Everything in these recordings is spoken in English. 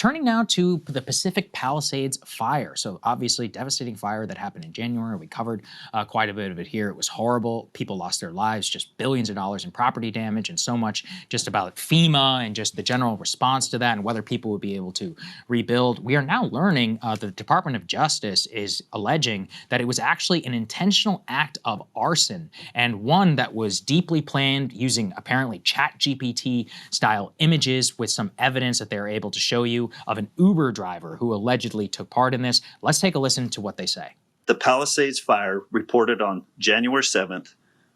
turning now to the Pacific Palisades fire. So obviously devastating fire that happened in January. We covered quite a bit of it here. It was horrible. People lost their lives, just billions of dollars in property damage, and so much just about FEMA and just the general response to that and whether people would be able to rebuild. We are now learning the Department of Justice is alleging that it was actually an intentional act of arson, and one that was deeply planned using apparently ChatGPT style images with some evidence that they're able to show you of an Uber driver who allegedly took part in this. Let's take a listen to what they say. The Palisades fire, reported on January 7th,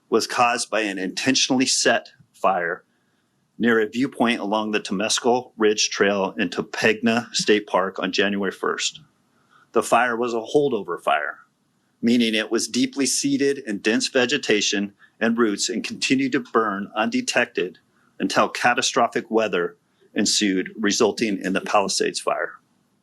was caused by an intentionally set fire near a viewpoint along the Temescal Ridge Trail in Topanga State Park on January 1st. The fire was a holdover fire, meaning it was deeply seated in dense vegetation and roots and continued to burn undetected until catastrophic weather ensued, resulting in the Palisades fire.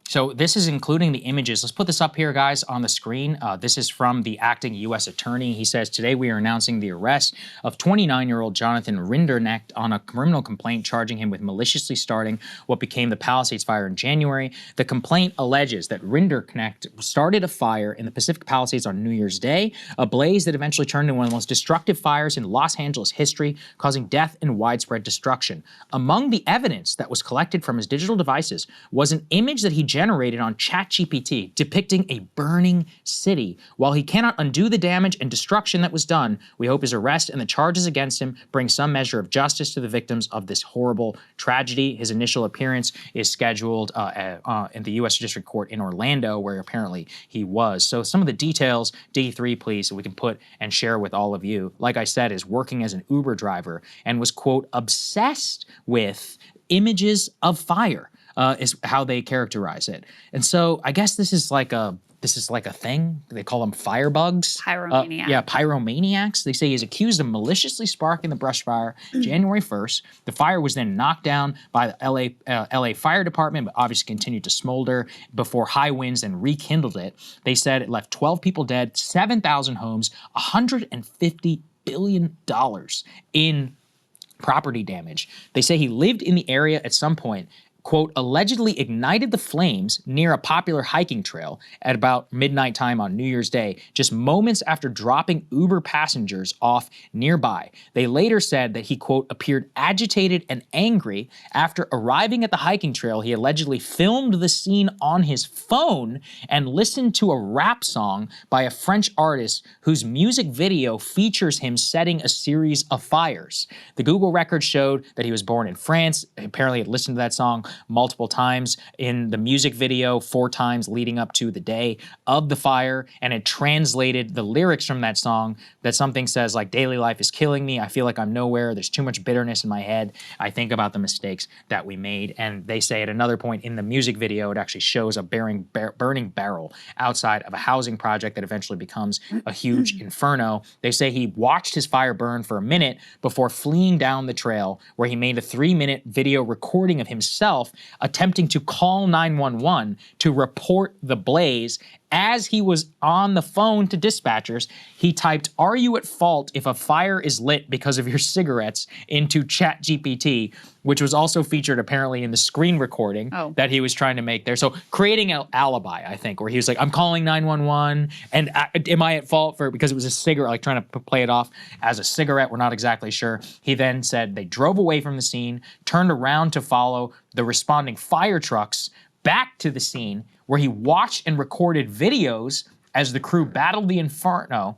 So this is including the images. Let's put this up here, guys, on the screen. This is from the acting U.S. attorney. He says, today we are announcing the arrest of 29-year-old Jonathan Rinderknecht on a criminal complaint charging him with maliciously starting what became the Palisades fire in January. The complaint alleges that Rinderknecht started a fire in the Pacific Palisades on New Year's Day, a blaze that eventually turned into one of the most destructive fires in Los Angeles history, causing death and widespread destruction. Among the evidence that was collected from his digital devices was an image that he generated on ChatGPT depicting a burning city. While he cannot undo the damage and destruction that was done, we hope his arrest and the charges against him bring some measure of justice to the victims of this horrible tragedy. His initial appearance is scheduled in the U.S. District Court in Orlando, where apparently he was. So some of the details, D3, please, so we can put and share with all of you. Like I said, is working as an Uber driver and was, quote, obsessed with images of fire. Is how they characterize it. And so I guess this is like a thing. They call them firebugs. Pyromaniacs. Yeah, pyromaniacs. They say he's accused of maliciously sparking the brush fire January 1st. The fire was then knocked down by the LA Fire Department, but obviously continued to smolder before high winds and rekindled it. They said it left 12 people dead, 7,000 homes, $150 billion in property damage. They say he lived in the area at some point, quote, allegedly ignited the flames near a popular hiking trail at about midnight time on New Year's Day, just moments after dropping Uber passengers off nearby. They later said that he, quote, appeared agitated and angry. After arriving at the hiking trail, he allegedly filmed the scene on his phone and listened to a rap song by a French artist whose music video features him setting a series of fires. The Google records showed that he was born in France. Apparently had listened to that song multiple times in the music video, 4 times leading up to the day of the fire, and it translated the lyrics from that song that something says like, daily life is killing me, I feel like I'm nowhere, there's too much bitterness in my head, I think about the mistakes that we made. And they say at another point in the music video, it actually shows a burning barrel outside of a housing project that eventually becomes a huge inferno. They say he watched his fire burn for a minute before fleeing down the trail, where he made a 3-minute video recording of himself attempting to call 911 to report the blaze. As he was on the phone to dispatchers, he typed, "Are you at fault if a fire is lit because of your cigarettes?" into ChatGPT, which was also featured apparently in the screen recording that he was trying to make there. So creating an alibi, I think, where he was like, I'm calling 911, and am I at fault for, because it was a cigarette, like trying to play it off as a cigarette, we're not exactly sure. He then said they drove away from the scene, turned around to follow the responding fire trucks back to the scene, where he watched and recorded videos as the crew battled the inferno.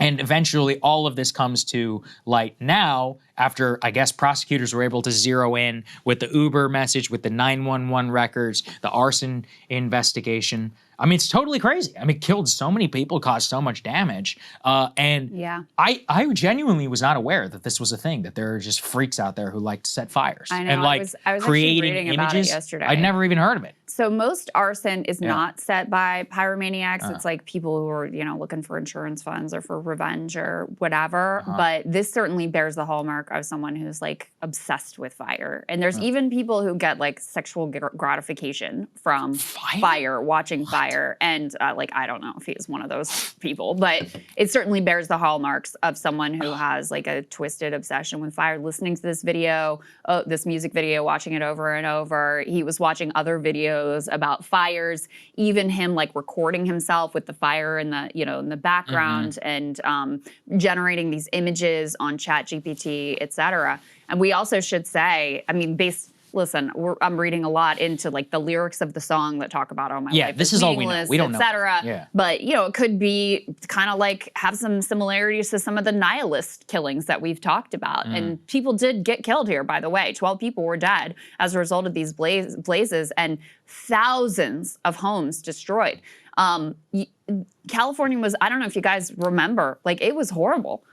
And eventually all of this comes to light now after, I guess, prosecutors were able to zero in with the Uber message, with the 911 records, the arson investigation. I mean, it's totally crazy. I mean, it killed so many people, caused so much damage. And yeah. I genuinely was not aware that this was a thing, that there are just freaks out there who like to set fires. I know, and like I was creating reading images. about it yesterday. I'd never even heard of it. So most arson is not set by pyromaniacs. It's like people who are, looking for insurance funds or for revenge or whatever. But this certainly bears the hallmark of someone who's like obsessed with fire. And there's even people who get like sexual gratification from fire, watching fire. And like, I don't know if he's one of those people, but it certainly bears the hallmarks of someone who has like a twisted obsession with fire. Listening to this video, this music video, watching it over and over. He was watching other videos about fires, even him like recording himself with the fire in the, in the background and generating these images on ChatGPT, et cetera. And we also should say, I mean, listen, I'm reading a lot into like the lyrics of the song that talk about, oh, my life this is all we know. We don't know. Et cetera. But, it could be kind of like have some similarities to some of the nihilist killings that we've talked about. And people did get killed here, by the way. 12 people were dead as a result of these blazes and thousands of homes destroyed. California was, I don't know if you guys remember, like it was horrible.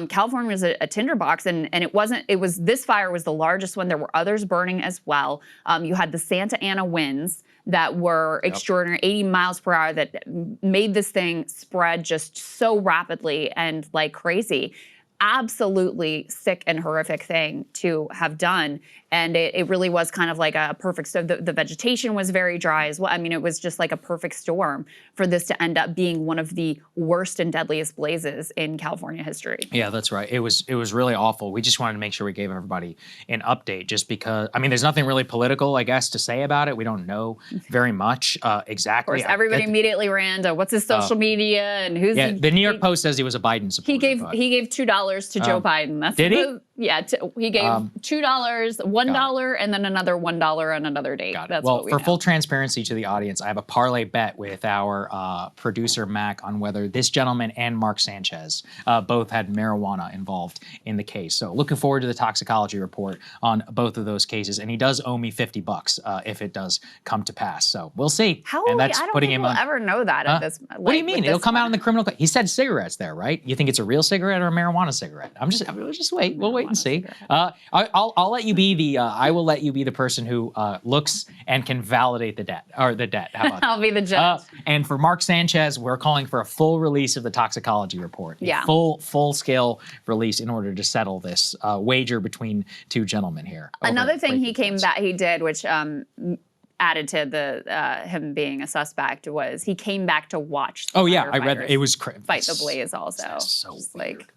California was a tinderbox, and this fire was the largest one. There were others burning as well. You had the Santa Ana winds that were extraordinary, 80 miles per hour, that made this thing spread just so rapidly and like crazy. Absolutely sick and horrific thing to have done. And it really was kind of like a perfect, so the vegetation was very dry as well. I mean, it was just like a perfect storm for this to end up being one of the worst and deadliest blazes in California history. Yeah, that's right. It was really awful. We just wanted to make sure we gave everybody an update just because, I mean, there's nothing really political, I guess, to say about it. We don't know very much exactly. Of course, everybody immediately ran to what's his social media and who's the New York Post says he was a Biden supporter. He gave $2 to Joe Biden. That's did he? Yeah, he gave $2, $1, and then another $1 on another date. That's well, what we for know. full transparency to the audience, I have a parlay bet with our producer Mac on whether this gentleman and Mark Sanchez both had marijuana involved in the case. So looking forward to the toxicology report on both of those cases, and he does owe me $50 if it does come to pass. So we'll see. How and will that's I don't putting think him we'll on. ever know that at this. Like, What do you mean? It'll come out in the criminal. He said cigarettes there, right? You think it's a real cigarette or a marijuana cigarette? We'll just wait. We'll wait and see. I'll let you be the. I will let you be the person who looks and can validate the debt. How about that? I'll be the judge. And for Mark Sanchez, we're calling for a full release of the toxicology report. Yeah. Full scale release in order to settle this wager between two gentlemen here. Another thing he did, which added to the him being a suspect, was he came back to watch. I read that. It was fight the blaze also. So just weird. like,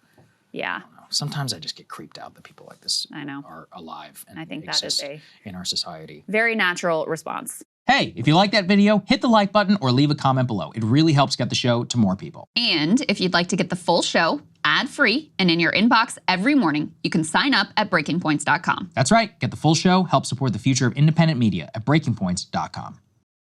yeah. Sometimes I just get creeped out that people like this are alive and I think that exist is in our society. Very natural response. Hey, if you like that video, hit the like button or leave a comment below. It really helps get the show to more people. And if you'd like to get the full show ad-free and in your inbox every morning, you can sign up at breakingpoints.com. That's right. Get the full show, help support the future of independent media at breakingpoints.com.